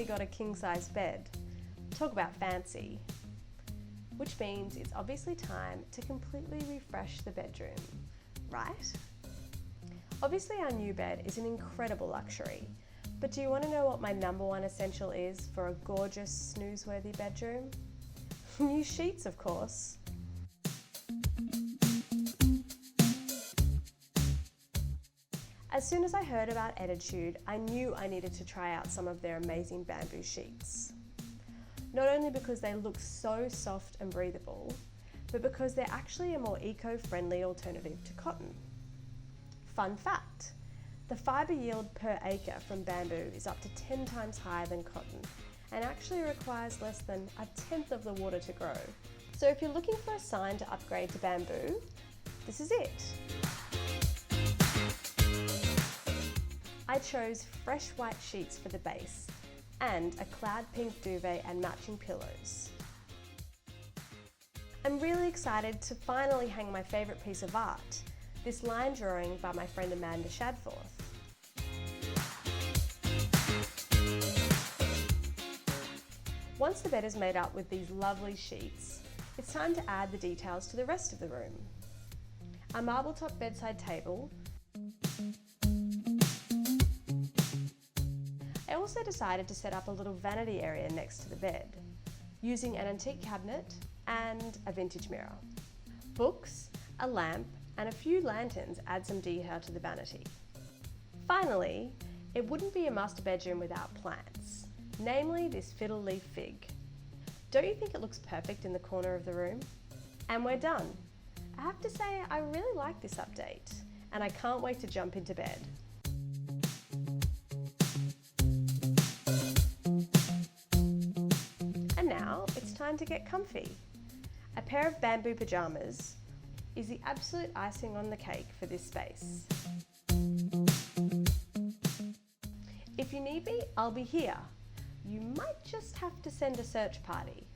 got a king-size bed. Talk about fancy. Which means it's obviously time to completely refresh the bedroom, right? Obviously our new bed is an incredible luxury, but do you want to know what my number one essential is for a gorgeous, snooze-worthy bedroom? New sheets, of course. As soon as I heard about Ettitude, I knew I needed to try out some of their amazing bamboo sheets. Not only because they look so soft and breathable, but because they're actually a more eco-friendly alternative to cotton. Fun fact, the fibre yield per acre from bamboo is up to 10 times higher than cotton and actually requires less than 1/10 of the water to grow. So if you're looking for a sign to upgrade to bamboo, this is it. I chose fresh white sheets for the base and a cloud pink duvet and matching pillows. I'm really excited to finally hang my favourite piece of art, this line drawing by my friend Amanda Shadforth. Once the bed is made up with these lovely sheets, it's time to add the details to the rest of the room. A marble top bedside table. I also decided to set up a little vanity area next to the bed, using an antique cabinet and a vintage mirror. Books, a lamp, and a few lanterns add some detail to the vanity. Finally, it wouldn't be a master bedroom without plants, namely this fiddle leaf fig. Don't you think it looks perfect in the corner of the room? And we're done. I have to say, I really like this update, and I can't wait to jump into bed. And now it's time to get comfy. A pair of bamboo pajamas is the absolute icing on the cake for this space. If you need me, I'll be here. You might just have to send a search party.